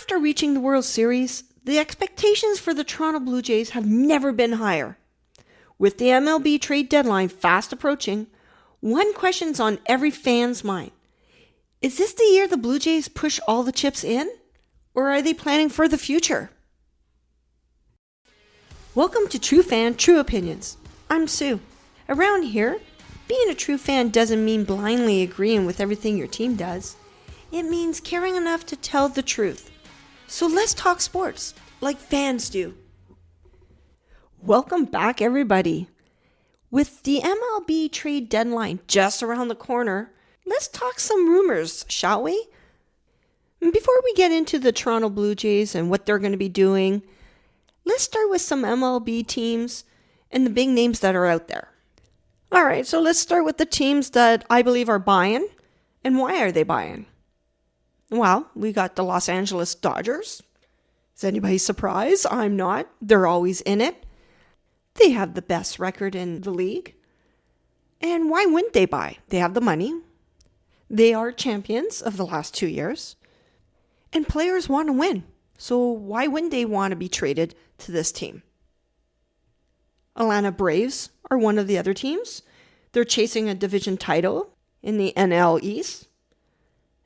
After reaching the World Series, the expectations for the Toronto Blue Jays have never been higher. With the MLB Trade Deadline fast approaching, one question's on every fan's mind. Is this the year the Blue Jays push all the chips in? Or are they planning for the future? Welcome to True Fan, True Opinions. I'm Sue. Around here, being a true fan doesn't mean blindly agreeing with everything your team does. It means caring enough to tell the truth. So let's talk sports, like fans do. Welcome back, everybody. With the MLB Trade Deadline just around the corner, let's talk some rumors, shall we? Before we get into the Toronto Blue Jays and what they're going to be doing, let's start with some MLB teams and the big names that are out there. All right, so let's start with the teams that I believe are buying. And why are they buying? Well, we got the Los Angeles Dodgers. Is anybody surprised? I'm not. They're always in it. They have the best record in the league. And why wouldn't they buy? They have the money. They are champions of the last 2 years. And players want to win. So why wouldn't they want to be traded to this team? Atlanta Braves are one of the other teams. They're chasing a division title in the NL East.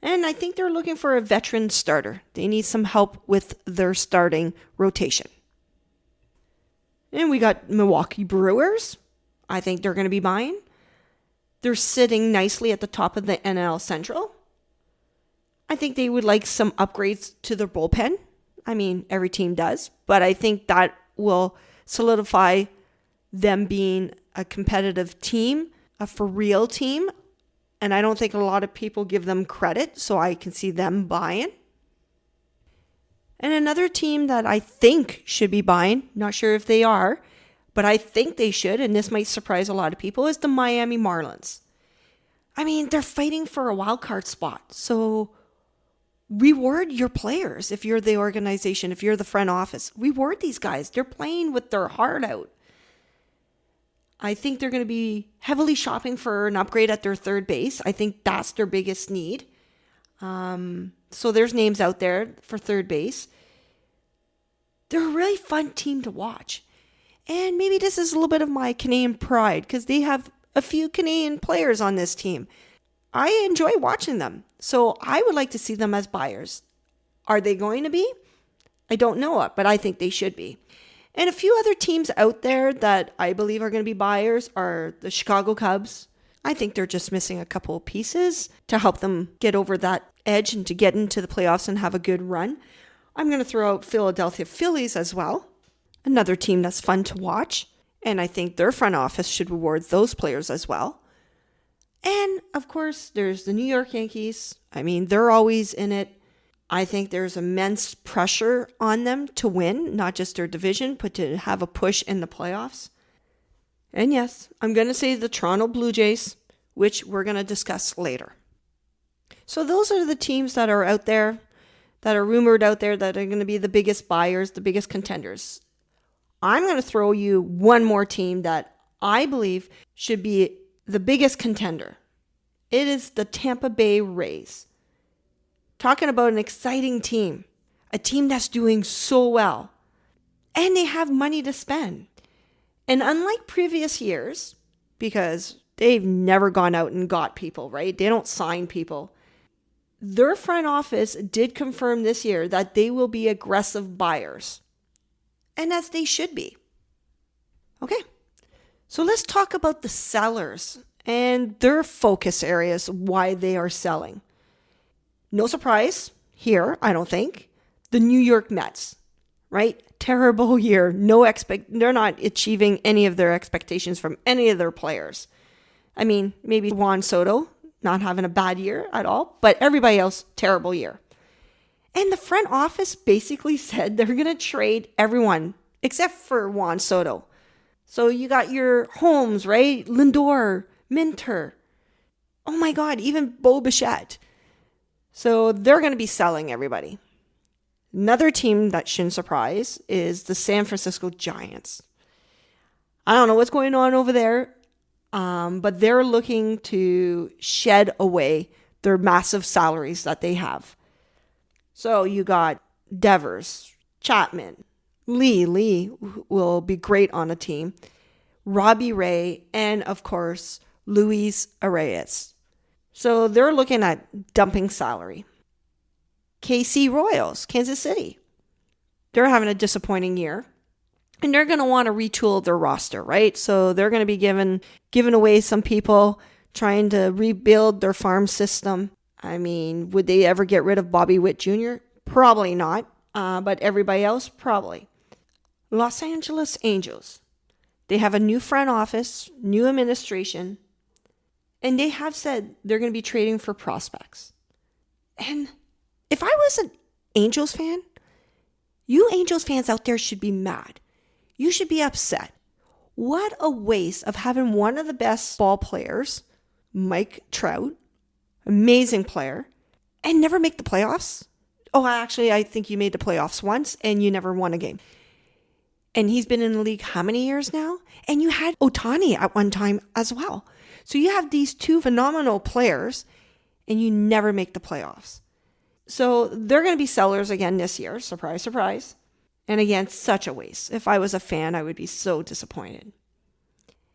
And I think they're looking for a veteran starter. They need some help with their starting rotation. And we got Milwaukee Brewers. I think they're going to be buying. They're sitting nicely at the top of the NL Central. I think they would like some upgrades to their bullpen. I mean, every team does. But I think that will solidify them being a competitive team, a for-real team. And I don't think a lot of people give them credit, so I can see them buying. And another team that I think should be buying, not sure if they are, but I think they should, and this might surprise a lot of people, is the Miami Marlins. I mean, they're fighting for a wild card spot, so reward your players if you're the organization, if you're the front office. Reward these guys. They're playing with their heart out. I think they're going to be heavily shopping for an upgrade at their third base. I think that's their biggest need. So there's names out there for third base. They're a really fun team to watch. And maybe this is a little bit of my Canadian pride because they have a few Canadian players on this team. I enjoy watching them. So I would like to see them as buyers. Are they going to be? I don't know it, but I think they should be. And a few other teams out there that I believe are going to be buyers are the Chicago Cubs. I think they're just missing a couple of pieces to help them get over that edge and to get into the playoffs and have a good run. I'm going to throw out Philadelphia Phillies as well. Another team that's fun to watch. And I think their front office should reward those players as well. And of course, there's the New York Yankees. I mean, they're always in it. I think there's immense pressure on them to win, not just their division, but to have a push in the playoffs. And yes, I'm going to say the Toronto Blue Jays, which we're going to discuss later. So those are the teams that are out there, that are rumored out there, that are going to be the biggest buyers, the biggest contenders. I'm going to throw you one more team that I believe should be the biggest contender. It is the Tampa Bay Rays. Talking about an exciting team, a team that's doing so well, and they have money to spend. And unlike previous years, because they've never gone out and got people, right? They don't sign people. Their front office did confirm this year that they will be aggressive buyers. And as they should be. Okay, so let's talk about the sellers and their focus areas, why they are selling. No surprise here, I don't think. The New York Mets, right? Terrible year. They're not achieving any of their expectations from any of their players. I mean, maybe Juan Soto not having a bad year at all, but everybody else, terrible year. And the front office basically said they're going to trade everyone except for Juan Soto. So you got your Holmes, right? Lindor, Minter. Oh my God, even Bo Bichette. So they're going to be selling everybody. Another team that shouldn't surprise is the San Francisco Giants. I don't know what's going on over there, but they're looking to shed away their massive salaries that they have. So you got Devers, Chapman, Lee will be great on a team, Robbie Ray, and of course, Luis Arias. So they're looking at dumping salary. KC Royals, Kansas City. They're having a disappointing year. And they're going to want to retool their roster, right? So they're going to be giving away some people, trying to rebuild their farm system. I mean, would they ever get rid of Bobby Witt Jr.? Probably not. But everybody else, probably. Los Angeles Angels. They have a new front office, new administration, and they have said they're going to be trading for prospects. And if I was an Angels fan, you Angels fans out there should be mad. You should be upset. What a waste of having one of the best ball players, Mike Trout, amazing player, and never make the playoffs. Oh, actually, I think you made the playoffs once and you never won a game. And he's been in the league how many years now? And you had Ohtani at one time as well. So you have these two phenomenal players and you never make the playoffs. So they're going to be sellers again this year. Surprise, surprise. And again, such a waste. If I was a fan, I would be so disappointed.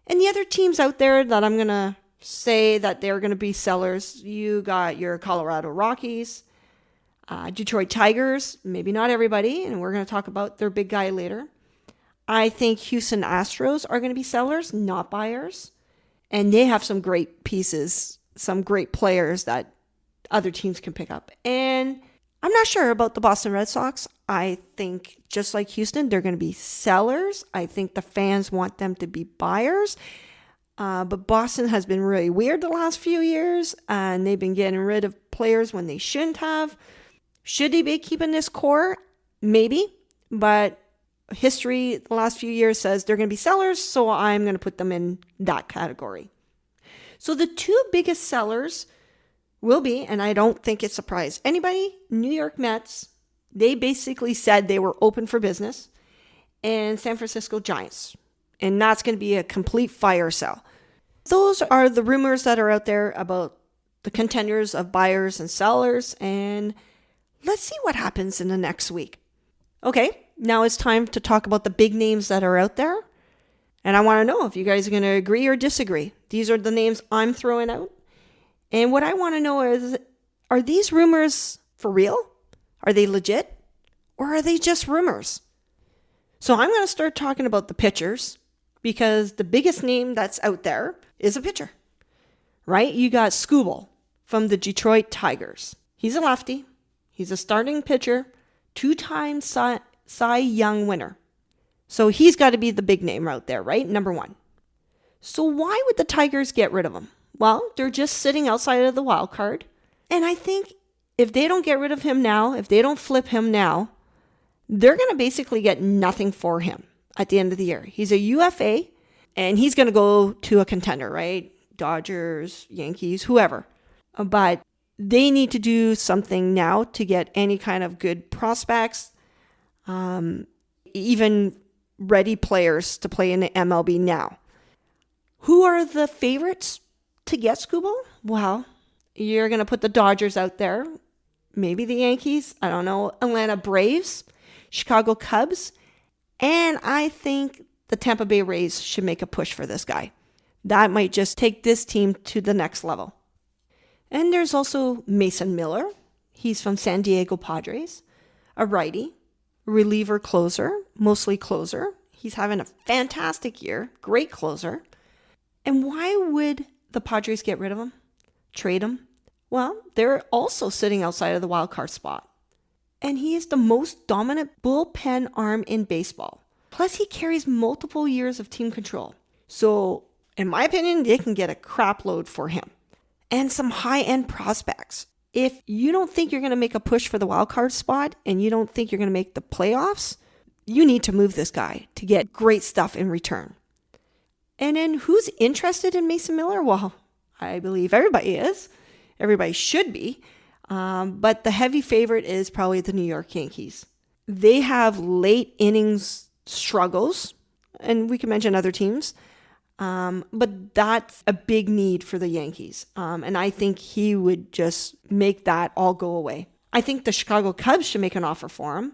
And the other teams out there that I'm going to say that they're going to be sellers, you got your Colorado Rockies, Detroit Tigers, maybe not everybody, and we're going to talk about their big guy later. I think Houston Astros are going to be sellers, not buyers. And they have some great pieces, some great players that other teams can pick up. And I'm not sure about the Boston Red Sox. I think just like Houston, they're going to be sellers. I think the fans want them to be buyers. But Boston has been really weird the last few years, and they've been getting rid of players when they shouldn't have. Should they be keeping this core? Maybe. But history the last few years says they're going to be sellers, so I'm going to put them in that category. So the two biggest sellers will be, and I don't think it surprised anybody, New York Mets. They basically said they were open for business, and San Francisco Giants. And that's going to be a complete fire sale. Those are the rumors that are out there about the contenders of buyers and sellers, and let's see what happens in the next week. Okay, now it's time to talk about the big names that are out there. And I want to know if you guys are going to agree or disagree. These are the names I'm throwing out. And what I want to know is, are these rumors for real? Are they legit? Or are they just rumors? So I'm going to start talking about the pitchers, because the biggest name that's out there is a pitcher, right? You got Skubal from the Detroit Tigers. He's a lefty. He's a starting pitcher, two-time Cy Young winner. So he's got to be the big name out there, right? Number one. So why would the Tigers get rid of him? Well, they're just sitting outside of the wild card. And I think if they don't get rid of him now, if they don't flip him now, they're going to basically get nothing for him at the end of the year. He's a UFA, and he's going to go to a contender, right? Dodgers, Yankees, whoever. But they need to do something now to get any kind of good prospects, even ready players to play in the MLB now. Who are the favorites to get Skubal? Well, you're going to put the Dodgers out there, maybe the Yankees, I don't know, Atlanta Braves, Chicago Cubs, and I think the Tampa Bay Rays should make a push for this guy. That might just take this team to the next level. And there's also Mason Miller. He's from San Diego Padres, a righty, reliever closer, mostly closer. He's having a fantastic year, great closer. And why would the Padres get rid of him? Trade him? Well, they're also sitting outside of the wild card spot. And he is the most dominant bullpen arm in baseball. Plus, he carries multiple years of team control. So, in my opinion, they can get a crap load for him. And some high-end prospects. If you don't think you're going to make a push for the wild card spot and you don't think you're going to make the playoffs, you need to move this guy to get great stuff in return. And then who's interested in Mason Miller? Well, I believe everybody is. Everybody should be. But the heavy favorite is probably the New York Yankees. They have late innings struggles, and we can mention other teams. But that's a big need for the Yankees. And I think he would just make that all go away. I think the Chicago Cubs should make an offer for him.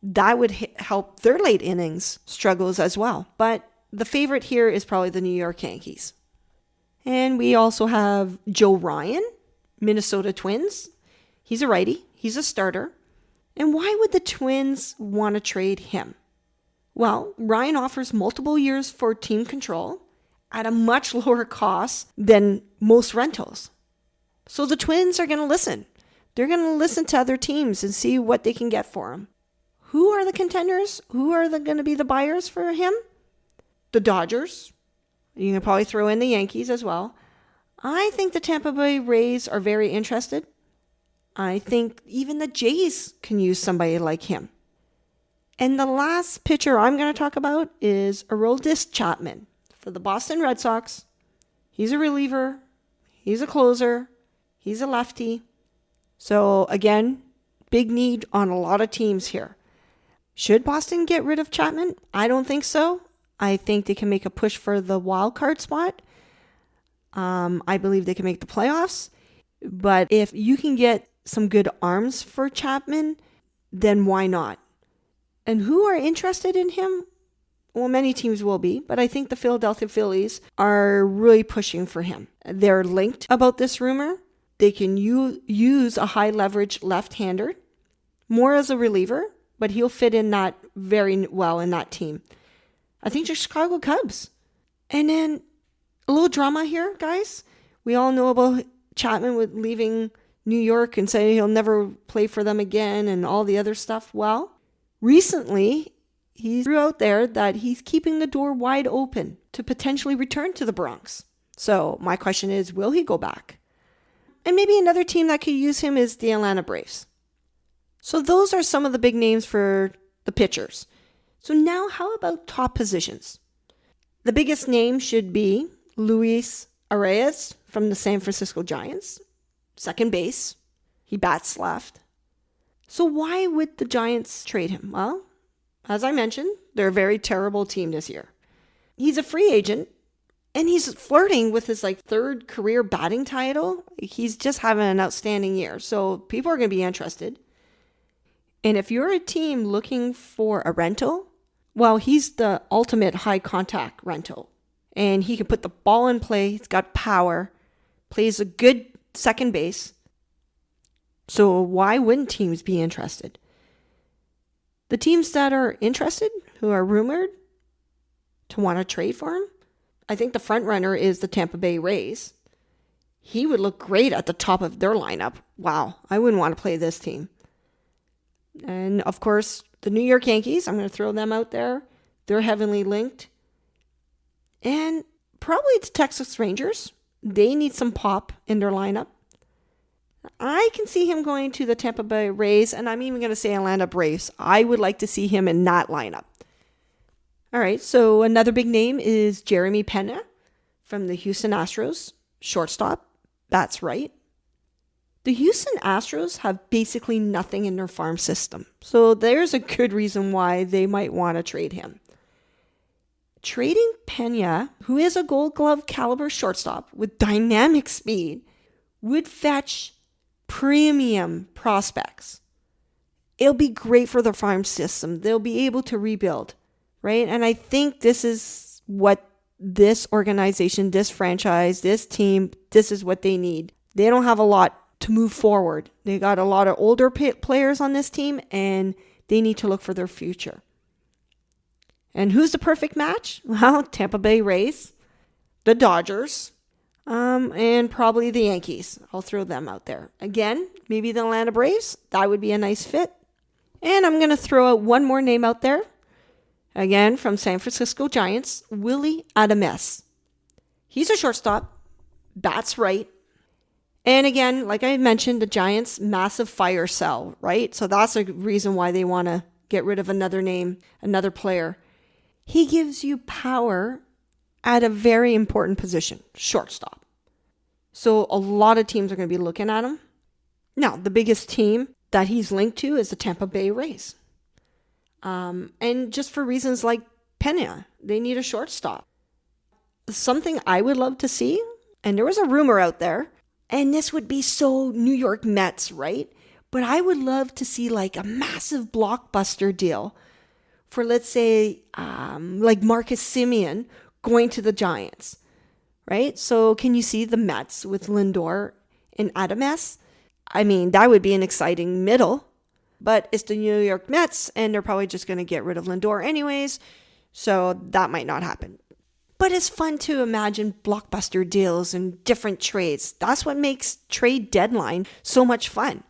That would help their late innings struggles as well. But the favorite here is probably the New York Yankees. And we also have Joe Ryan, Minnesota Twins. He's a righty. He's a starter. And why would the Twins want to trade him? Well, Ryan offers multiple years for team control at a much lower cost than most rentals. So the Twins are going to listen. They're going to listen to other teams and see what they can get for him. Who are the contenders? Who are going to be the buyers for him? The Dodgers. You can probably throw in the Yankees as well. I think the Tampa Bay Rays are very interested. I think even the Jays can use somebody like him. And the last pitcher I'm going to talk about is Aroldis Chapman for the Boston Red Sox. He's a reliever. He's a closer. He's a lefty. So again, big need on a lot of teams here. Should Boston get rid of Chapman? I don't think so. I think they can make a push for the wild card spot. I believe they can make the playoffs. But if you can get some good arms for Chapman, then why not? And who are interested in him? Well, many teams will be, but I think the Philadelphia Phillies are really pushing for him. They're linked about this rumor. They can use a high leverage left-hander, more as a reliever, but he'll fit in that very well in that team. I think the Chicago Cubs. And then a little drama here, guys. We all know about Chapman with leaving New York and saying he'll never play for them again and all the other stuff. Well, recently, he threw out there that he's keeping the door wide open to potentially return to the Bronx. So my question is, will he go back? And maybe another team that could use him is the Atlanta Braves. So those are some of the big names for the pitchers. So now how about top positions? The biggest name should be Luis Arias from the San Francisco Giants. Second base. He bats left. So why would the Giants trade him? Well, as I mentioned, they're a very terrible team this year. He's a free agent, and he's flirting with his third career batting title. He's just having an outstanding year. So people are going to be interested. And if you're a team looking for a rental, well, he's the ultimate high contact rental. And he can put the ball in play. He's got power. Plays a good second base. So why wouldn't teams be interested? The teams that are interested, who are rumored to want to trade for him, I think the front runner is the Tampa Bay Rays. He would look great at the top of their lineup. Wow, I wouldn't want to play this team. And of course, the New York Yankees, I'm going to throw them out there. They're heavily linked. And probably the Texas Rangers. They need some pop in their lineup. I can see him going to the Tampa Bay Rays, and I'm even going to say Atlanta Braves. I would like to see him in that lineup. All right, so another big name is Jeremy Pena from the Houston Astros, shortstop. That's right. The Houston Astros have basically nothing in their farm system, so there's a good reason why they might want to trade him. Trading Pena, who is a Gold Glove caliber shortstop with dynamic speed, would fetch premium prospects. It'll be great for the farm system. They'll be able to rebuild, right? And I think this is what this organization, this franchise, this team, this is what they need. They don't have a lot to move forward. They got a lot of older players on this team, and they need to look for their future. And who's the perfect match? Well, Tampa Bay Rays, the Dodgers, and probably the Yankees. I'll throw them out there. Again, maybe the Atlanta Braves. That would be a nice fit. And I'm going to throw out one more name out there. Again, from San Francisco Giants, Willie Adames. He's a shortstop. Bats right. And again, like I mentioned, the Giants, massive fire sale, right? So that's a reason why they want to get rid of another name, another player. He gives you power at a very important position, shortstop. So a lot of teams are going to be looking at him. Now, the biggest team that he's linked to is the Tampa Bay Rays. And just for reasons like Pena, they need a shortstop. Something I would love to see, and there was a rumor out there, and this would be so New York Mets, right? But I would love to see like a massive blockbuster deal for, let's say, like Marcus Semien going to the Giants, right? So can you see the Mets with Lindor and Adames? I mean, that would be an exciting middle, but it's the New York Mets, and they're probably just going to get rid of Lindor anyways, so that might not happen. But it's fun to imagine blockbuster deals and different trades. That's what makes trade deadline so much fun.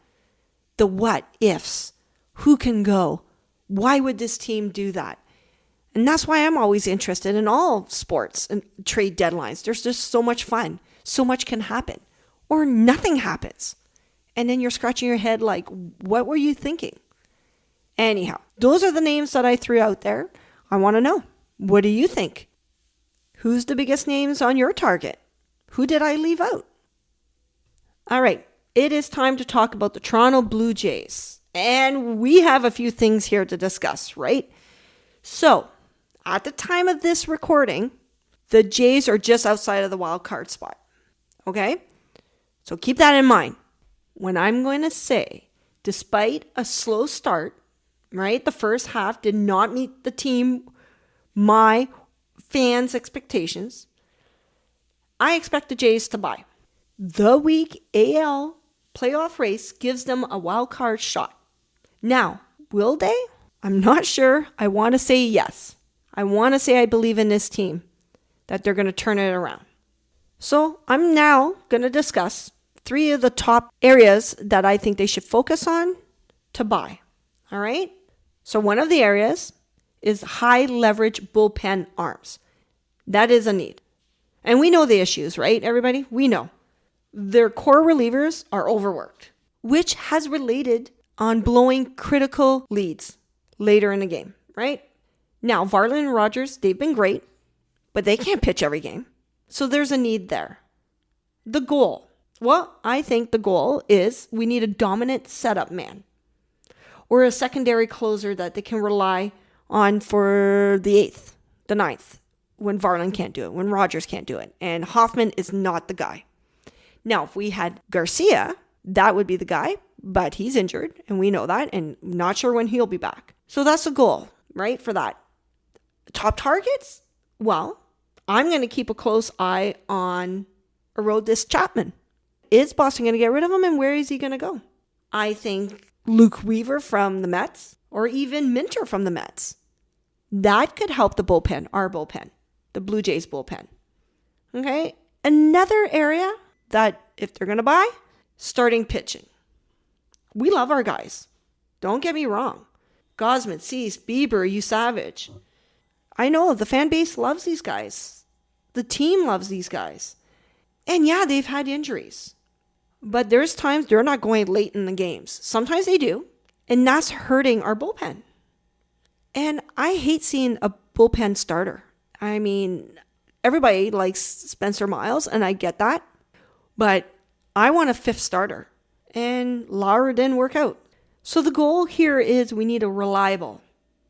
The what ifs, who can go, why would this team do that? And that's why I'm always interested in all sports and trade deadlines. There's just so much fun. So much can happen. Or nothing happens. And then you're scratching your head like, what were you thinking? Anyhow, those are the names that I threw out there. I want to know, what do you think? Who's the biggest names on your target? Who did I leave out? All right, it is time to talk about the Toronto Blue Jays. And we have a few things here to discuss, right? So, at the time of this recording, the Jays are just outside of the wild card spot. Okay? So keep that in mind. When I'm going to say, despite a slow start, right? The first half did not meet the team, my fans' expectations. I expect the Jays to bye. The weak AL playoff race gives them a wild card shot. Now, will they? I'm not sure. I want to say yes. I want to say I believe in this team, that they're going to turn it around. So I'm now going to discuss 3 of the top areas that I think they should focus on to buy. All right? So one of the areas is high leverage bullpen arms. That is a need. And we know the issues, right, everybody? We know. Their core relievers are overworked, which has related on blowing critical leads later in the game, right? Now, Varland and Rogers, they've been great, but they can't pitch every game. So there's a need there. The goal. Well, I think the goal is we need a dominant setup man or a secondary closer that they can rely on for the 8th, the 9th, when Varland can't do it, when Rogers can't do it. And Hoffman is not the guy. Now, if we had Garcia, that would be the guy, but he's injured, and we know that, and not sure when he'll be back. So that's the goal, right, for that. Top targets? Well, I'm going to keep a close eye on Aroldis Chapman. Is Boston going to get rid of him, and where is he going to go? I think Luke Weaver from the Mets, or even Minter from the Mets. That could help the bullpen, our bullpen, the Blue Jays bullpen. Okay? Another area that if they're going to buy, starting pitching. We love our guys. Don't get me wrong. Gausman, Cease, Bieber, Savage. I know the fan base loves these guys. The team loves these guys. And yeah, they've had injuries. But there's times they're not going late in the games. Sometimes they do. And that's hurting our bullpen. And I hate seeing a bullpen starter. I mean, everybody likes Spencer Miles, and I get that. But I want a 5th starter. And Lauer didn't work out. So the goal here is we need a reliable,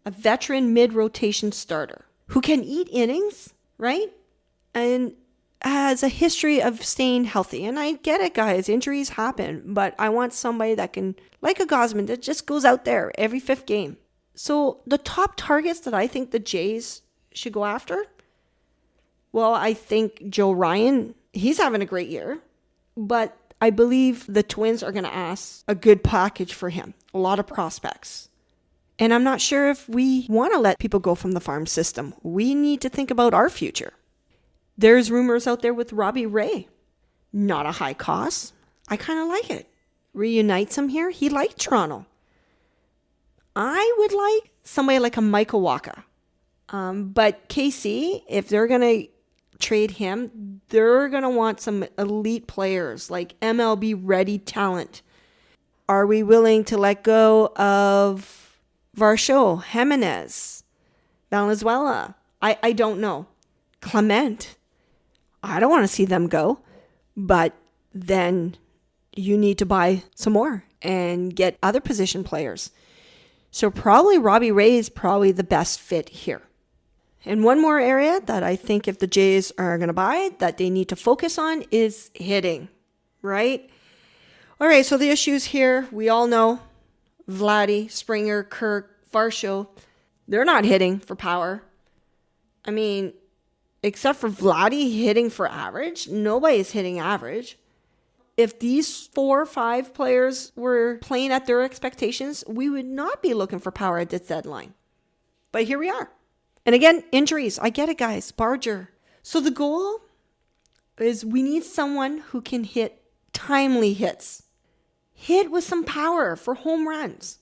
a veteran mid-rotation starter who can eat innings, right? And has a history of staying healthy. And I get it, guys. Injuries happen. But I want somebody that can, like a Gausman, that just goes out there every 5th game. So the top targets that I think the Jays should go after, well, I think Joe Ryan, he's having a great year. But I believe the Twins are going to ask a good package for him. A lot of prospects. And I'm not sure if we want to let people go from the farm system. We need to think about our future. There's rumors out there with Robbie Ray. Not a high cost. I kind of like it. Reunites him here. He liked Toronto. I would like somebody like a Michael Wacha. But KC, if they're going to trade him, they're going to want some elite players, like MLB ready talent. Are we willing to let go of Varsho, Jimenez, Valenzuela? I don't know. Clement. I don't want to see them go. But then you need to buy some more and get other position players. So probably Robbie Ray is probably the best fit here. And one more area that I think if the Jays are going to buy that they need to focus on is hitting, right? All right, so the issues here, we all know Vladdy, Springer, Kirk, Varsho, they're not hitting for power. I mean, except for Vladdy hitting for average, nobody's hitting average. If these 4 or 5 players were playing at their expectations, we would not be looking for power at this deadline. But here we are. And again, injuries. I get it, guys. Barger. So the goal is we need someone who can hit timely hits. Hit with some power for home runs.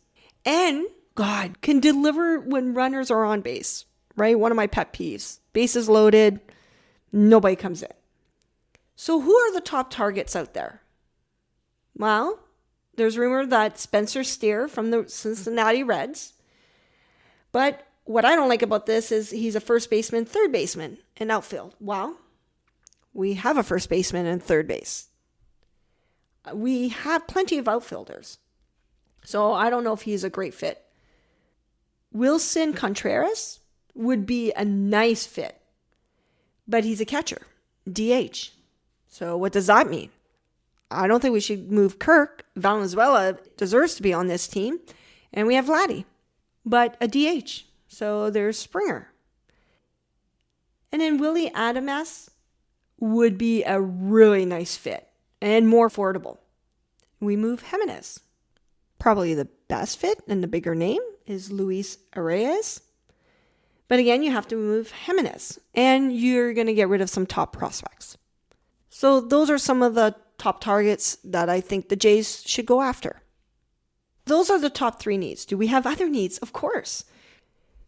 And, God, can deliver when runners are on base. Right? One of my pet peeves. Bases loaded. Nobody comes in. So who are the top targets out there? Well, there's rumor that Spencer Steer from the Cincinnati Reds. But what I don't like about this is he's a first baseman, third baseman, and outfield. Well, we have a first baseman and third base. We have plenty of outfielders. So I don't know if he's a great fit. Wilson Contreras would be a nice fit. But he's a catcher, DH. So what does that mean? I don't think we should move Kirk. Valenzuela deserves to be on this team. And we have Vladdy, but a DH. So there's Springer. And then Willie Adames would be a really nice fit and more affordable. We move Jimenez. Probably the best fit and the bigger name is Luis Arias. But again, you have to move Jimenez, and you're going to get rid of some top prospects. So those are some of the top targets that I think the Jays should go after. Those are the top 3 needs. Do we have other needs? Of course.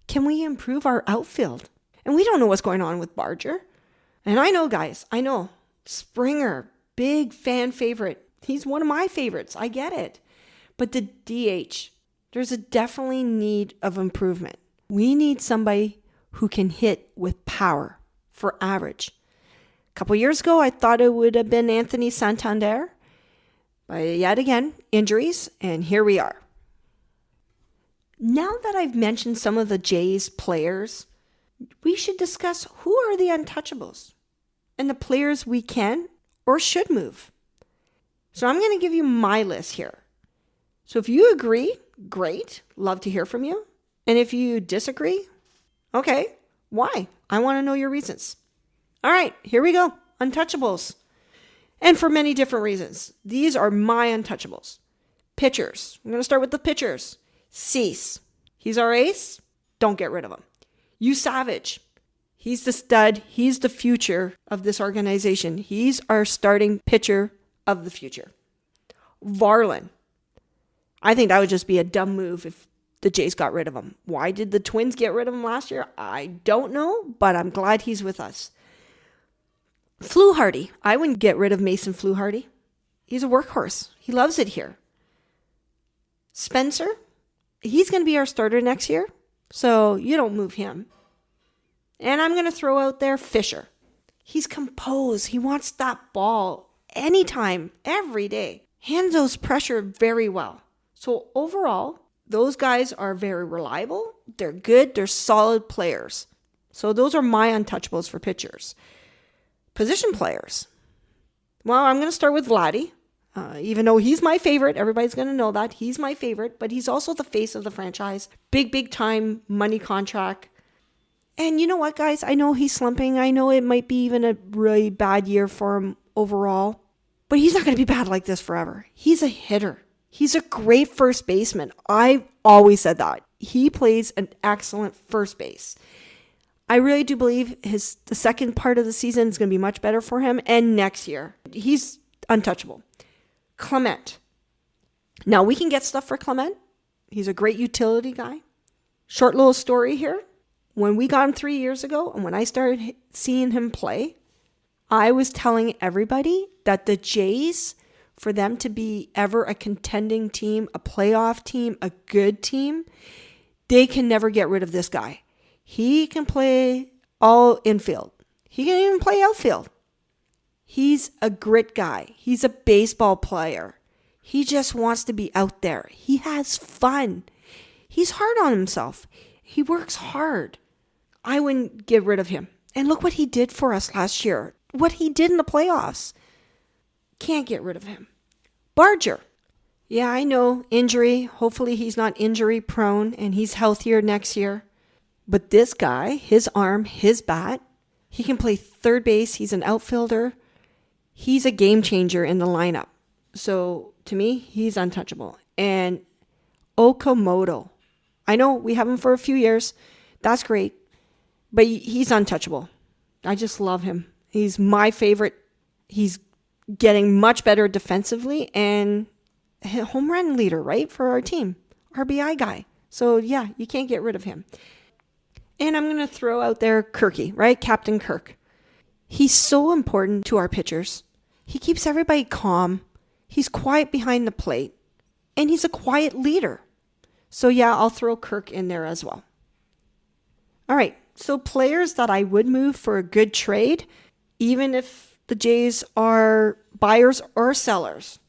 Can we improve our outfield? And we don't know what's going on with Barger. And I know, guys, I know. Springer, big fan favorite. He's one of my favorites. I get it. But the DH, there's a definitely need of improvement. We need somebody who can hit with power for average. A couple years ago, I thought it would have been Anthony Santander. But yet again, injuries, and here we are. Now that I've mentioned some of the Jays players, we should discuss who are the untouchables and the players we can or should move. So I'm going to give you my list here. So if you agree, great. Love to hear from you. And if you disagree, okay, why? I want to know your reasons. All right, here we go. Untouchables. And for many different reasons. These are my untouchables. Pitchers. I'm going to start with the pitchers. Cease. He's our ace. Don't get rid of him. You Savage. He's the stud. He's the future of this organization. He's our starting pitcher of the future. Varlin. I think that would just be a dumb move if the Jays got rid of him. Why did the Twins get rid of him last year? I don't know, but I'm glad he's with us. Fluharty. I wouldn't get rid of Mason Fluharty. He's a workhorse. He loves it here. Spencer. He's going to be our starter next year, so you don't move him. And I'm going to throw out there Fisher. He's composed. He wants that ball anytime, every day. Handles pressure very well. So overall, those guys are very reliable. They're good. They're solid players. So those are my untouchables for pitchers. Position players. Well, I'm going to start with Vladdy. Even though he's my favorite, everybody's going to know that. He's my favorite, but he's also the face of the franchise. Big time money contract. And you know what, guys? I know he's slumping. I know it might be even a really bad year for him overall. But he's not going to be bad like this forever. He's a hitter. He's a great first baseman. I've always said that. He plays an excellent first base. I really do believe the second part of the season is going to be much better for him. And next year, he's untouchable. Clement. Now, we can get stuff for Clement. He's a great utility guy. Short little story here. When we got him 3 years ago, and when I started seeing him play, I was telling everybody that the Jays, for them to be ever a contending team, a playoff team, a good team, they can never get rid of this guy. He can play all infield. He can even play outfield. He's a grit guy. He's a baseball player. He just wants to be out there. He has fun. He's hard on himself. He works hard. I wouldn't get rid of him. And look what he did for us last year. What he did in the playoffs. Can't get rid of him. Barger. Yeah, I know, injury. Hopefully he's not injury prone and he's healthier next year. But this guy, his arm, his bat, he can play third base. He's an outfielder. He's a game changer in the lineup. So to me, he's untouchable. And Okamoto. I know we have him for a few years. That's great. But he's untouchable. I just love him. He's my favorite. He's getting much better defensively and home run leader, right, for our team. RBI guy. So yeah, you can't get rid of him. And I'm going to throw out there Kirky, right? Captain Kirk. He's so important to our pitchers. He keeps everybody calm. He's quiet behind the plate. And he's a quiet leader. So yeah, I'll throw Kirk in there as well. All right. So players that I would move for a good trade, even if the Jays are buyers or sellers.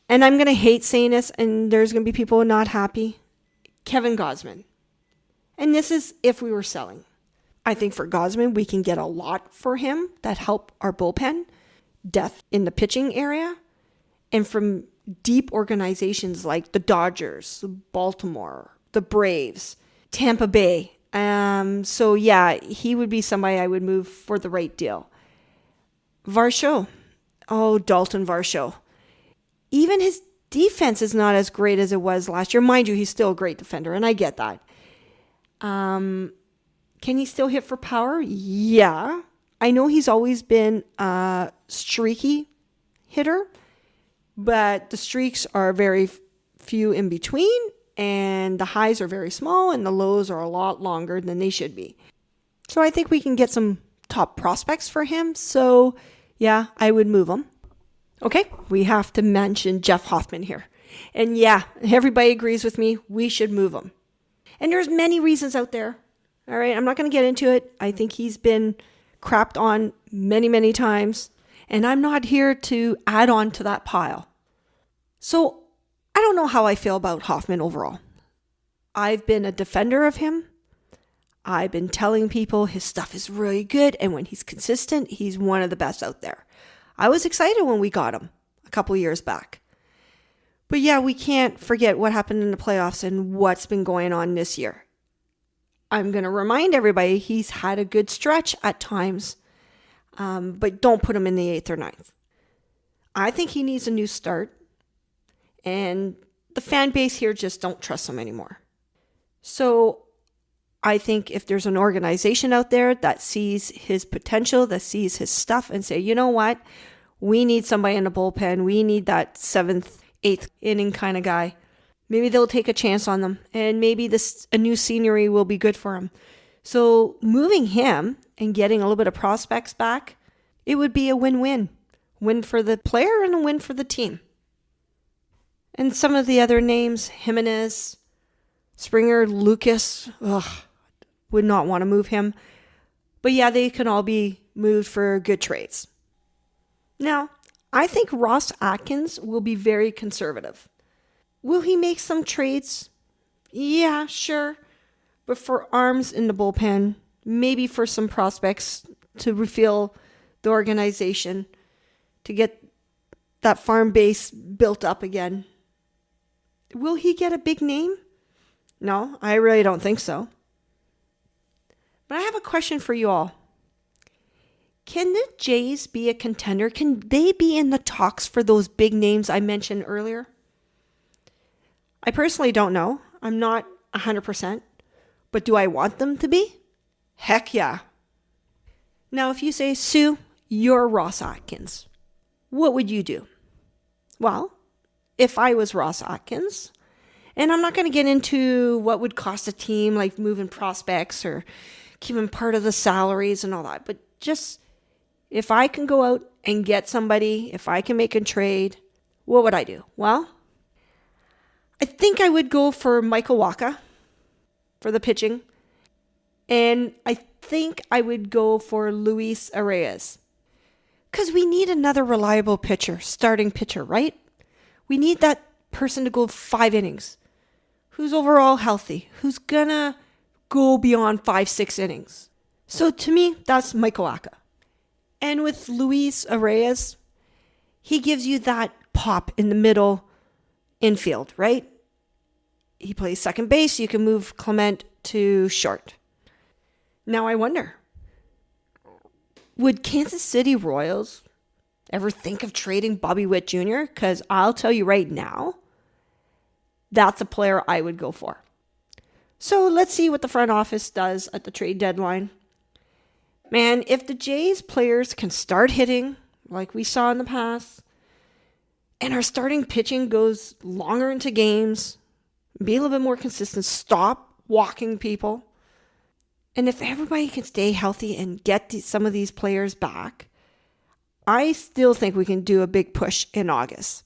And I'm going to hate saying this, and there's going to be people not happy. Kevin Gausman. And this is if we were selling. I think for Gausman, we can get a lot for him that help our bullpen, depth in the pitching area, and from deep organizations like the Dodgers, Baltimore, the Braves, Tampa Bay. So yeah, he would be somebody I would move for the right deal. Varsho. Oh, Dalton Varsho. Even his defense is not as great as it was last year. Mind you, he's still a great defender, and I get that. Can he still hit for power? Yeah. I know he's always been a streaky hitter, but the streaks are very few in between, and the highs are very small, and the lows are a lot longer than they should be. So I think we can get some top prospects for him. So yeah, I would move him. Okay, we have to mention Jeff Hoffman here. And yeah, everybody agrees with me. We should move him. And there's many reasons out there. All right, I'm not going to get into it. I think he's been crapped on many, many times. And I'm not here to add on to that pile. So I don't know how I feel about Hoffman overall. I've been a defender of him. I've been telling people his stuff is really good. And when he's consistent, he's one of the best out there. I was excited when we got him a couple years back. But yeah, we can't forget what happened in the playoffs and what's been going on this year. I'm going to remind everybody he's had a good stretch at times, but don't put him in the 8th or 9th. I think he needs a new start, and the fan base here just don't trust him anymore. So I think if there's an organization out there that sees his potential, that sees his stuff and say, you know what, we need somebody in the bullpen. We need that 7th, 8th inning kind of guy. Maybe they'll take a chance on them, and maybe a new scenery will be good for him. So moving him and getting a little bit of prospects back, it would be a win-win. Win for the player and a win for the team. And some of the other names, Jimenez, Springer, Lucas, would not want to move him. But yeah, they can all be moved for good trades. Now, I think Ross Atkins will be very conservative. Will he make some trades? Yeah, sure. But for arms in the bullpen, maybe for some prospects to refill the organization, to get that farm base built up again. Will he get a big name? No, I really don't think so. But I have a question for you all. Can the Jays be a contender? Can they be in the talks for those big names I mentioned earlier? I personally don't know. I'm not 100%. But do I want them to be? Heck yeah. Now, if you say, Sue, you're Ross Atkins, what would you do? Well, if I was Ross Atkins, and I'm not going to get into what would cost a team, like moving prospects or keeping part of the salaries and all that, but just if I can go out and get somebody, if I can make a trade, what would I do? Well, I think I would go for Michael Wacha for the pitching. And I think I would go for Luis Arias. Because we need another reliable pitcher, starting pitcher, right? We need that person to go 5 innings. Who's overall healthy. Who's going to go beyond 5-6 innings. So to me, that's Michael Wacha. And with Luis Arias, he gives you that pop in the middle infield, right? He plays second base. You can move Clement to short. Now I wonder, would Kansas City Royals ever think of trading Bobby Witt Jr.? Because I'll tell you right now, that's a player I would go for. So let's see what the front office does at the trade deadline. Man, if the Jays players can start hitting like we saw in the past, and our starting pitching goes longer into games, be a little bit more consistent, stop walking people, and if everybody can stay healthy and get some of these players back, I still think we can do a big push in August.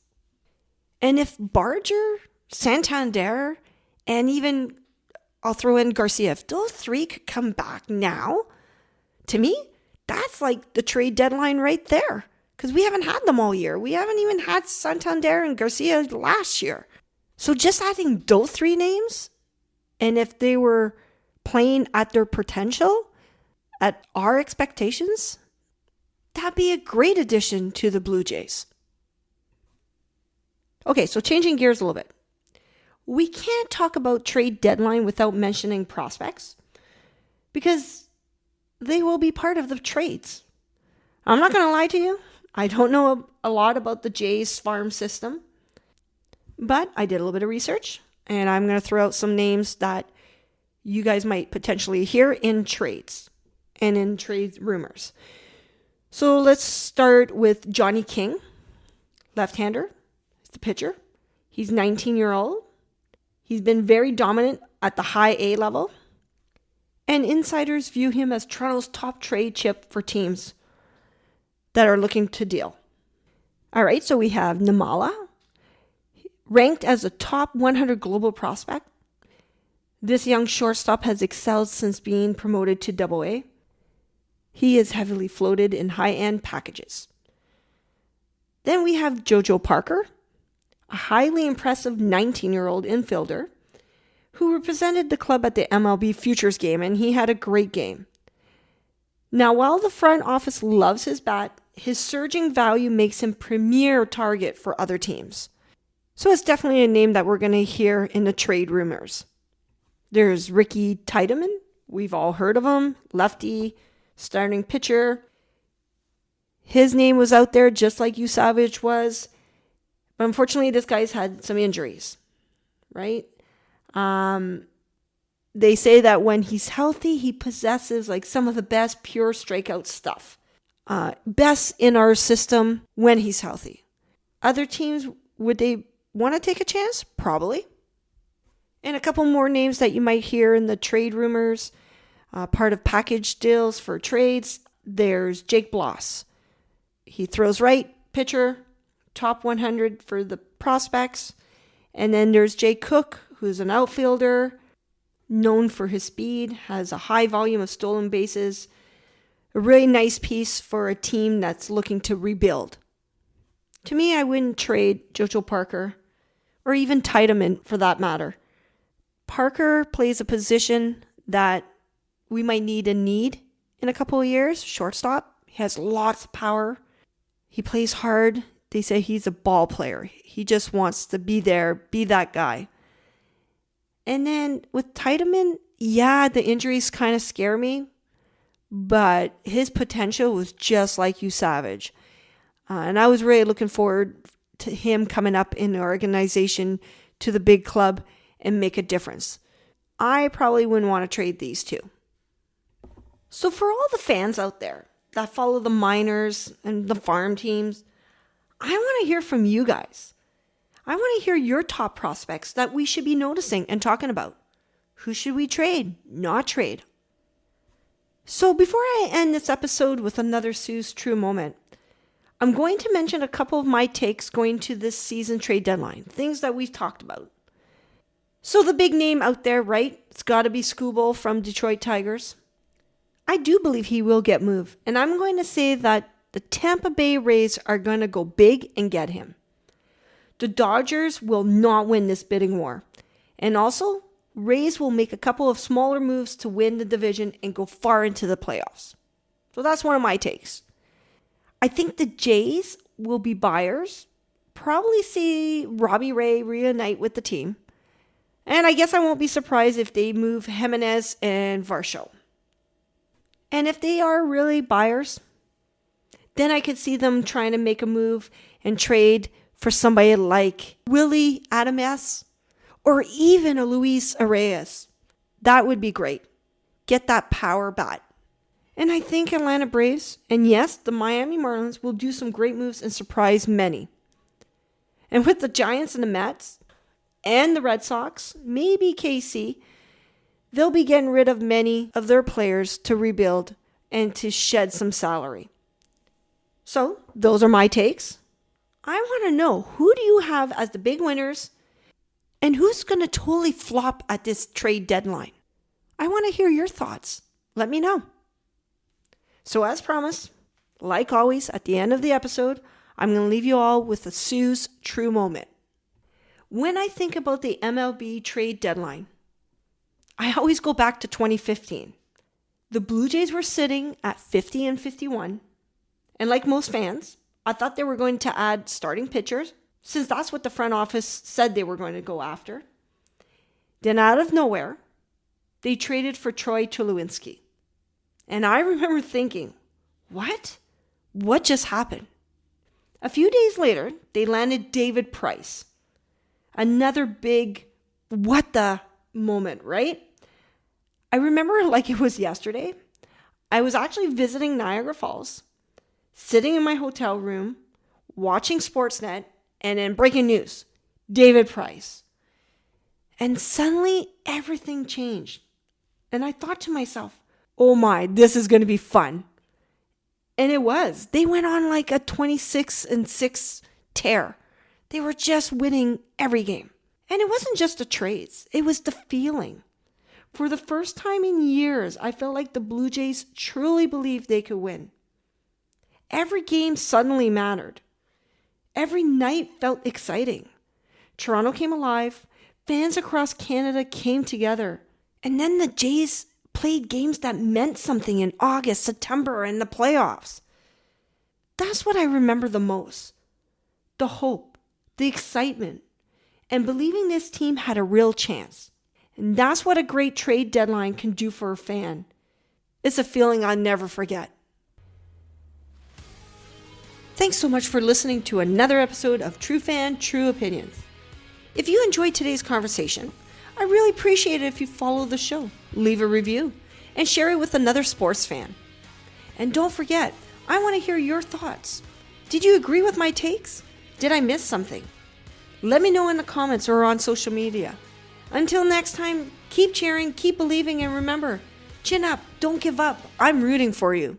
And if Barger, Santander, and even I'll throw in Garcia, if those three could come back now, to me, that's like the trade deadline right there. Because we haven't had them all year. We haven't even had Santander and Garcia last year. So just adding those three names, and if they were playing at their potential, at our expectations, that'd be a great addition to the Blue Jays. Okay, so changing gears a little bit. We can't talk about trade deadline without mentioning prospects because they will be part of the trades. I'm not going to lie to you. I don't know a lot about the Jays farm system, but I did a little bit of research and I'm going to throw out some names that you guys might potentially hear in trades and in trade rumors. So let's start with Johnny King, left-hander. He's the pitcher. He's 19-year-old. He's been very dominant at the high A level. And insiders view him as Toronto's top trade chip for teams that are looking to deal. All right, so we have Namala, ranked as a top 100 global prospect. This young shortstop has excelled since being promoted to AA. He is heavily floated in high-end packages. Then we have Jojo Parker, a highly impressive 19-year-old infielder who represented the club at the MLB Futures game, and he had a great game. Now, while the front office loves his bat, his surging value makes him premier target for other teams. So it's definitely a name that we're going to hear in the trade rumors. There's Ricky Tiedemann. We've all heard of him. Lefty, starting pitcher. His name was out there just like Savage was. But unfortunately, this guy's had some injuries, right? They say that when he's healthy, he possesses like some of the best pure strikeout stuff. Best in our system when he's healthy. Other teams, would they want to take a chance? Probably. And a couple more names that you might hear in the trade rumors, part of package deals for trades. There's Jake Bloss. He throws right, pitcher, top 100 for the prospects. And then there's Jay Cook, who's an outfielder, known for his speed, has a high volume of stolen bases. A really nice piece for a team that's looking to rebuild. To me, I wouldn't trade Jojo Parker, or even Tiedemann for that matter. Parker plays a position that we might need in a couple of years. Shortstop. He has lots of power. He plays hard. They say he's a ball player. He just wants to be there, be that guy. And then with Tiedemann, yeah, the injuries kind of scare me, but his potential was just like Savage. And I was really looking forward to him coming up in the organization to the big club and make a difference. I probably wouldn't want to trade these two. So for all the fans out there that follow the minors and the farm teams, I want to hear from you guys. I want to hear your top prospects that we should be noticing and talking about. Who should we trade, not trade? So before I end this episode with another Sue's True moment, I'm going to mention a couple of my takes going to this season trade deadline, things that we've talked about. So the big name out there, right? It's got to be Skubal from Detroit Tigers. I do believe he will get moved, and I'm going to say that the Tampa Bay Rays are going to go big and get him. The Dodgers will not win this bidding war. And also, Rays will make a couple of smaller moves to win the division and go far into the playoffs. So that's one of my takes. I think the Jays will be buyers, probably see Robbie Ray reunite with the team. And I guess I won't be surprised if they move Jimenez and Varsho. And if they are really buyers, then I could see them trying to make a move and trade for somebody like Willie Adames or even a Luis Arias. That would be great. Get that power bat. And I think Atlanta Braves, and yes, the Miami Marlins will do some great moves and surprise many. And with the Giants and the Mets and the Red Sox, maybe KC, they'll be getting rid of many of their players to rebuild and to shed some salary. So, those are my takes. I want to know, who do you have as the big winners and who's going to totally flop at this trade deadline? I want to hear your thoughts. Let me know. So as promised, like always, at the end of the episode, I'm going to leave you all with a Sue's true moment. When I think about the MLB Trade Deadline, I always go back to 2015. The Blue Jays were sitting at 50 and 51. And like most fans, I thought they were going to add starting pitchers, since that's what the front office said they were going to go after. Then out of nowhere, they traded for Troy Tulowitzki. And I remember thinking, what? What just happened? A few days later, they landed David Price. Another big what the moment, right? I remember like it was yesterday. I was actually visiting Niagara Falls, sitting in my hotel room, watching Sportsnet, and then breaking news, David Price. And suddenly everything changed. And I thought to myself, oh my, this is going to be fun. And it was. They went on like a 26-6 tear. They were just winning every game. And it wasn't just the trades. It was the feeling. For the first time in years, I felt like the Blue Jays truly believed they could win. Every game suddenly mattered. Every night felt exciting. Toronto came alive. Fans across Canada came together. And then the Jays played games that meant something in August, September, and the playoffs. That's what I remember the most. The hope, the excitement, and believing this team had a real chance. And that's what a great trade deadline can do for a fan. It's a feeling I'll never forget. Thanks so much for listening to another episode of True Fan, True Opinions. If you enjoyed today's conversation, I really appreciate it if you follow the show, leave a review, and share it with another sports fan. And don't forget, I want to hear your thoughts. Did you agree with my takes? Did I miss something? Let me know in the comments or on social media. Until next time, keep cheering, keep believing, and remember, chin up, don't give up. I'm rooting for you.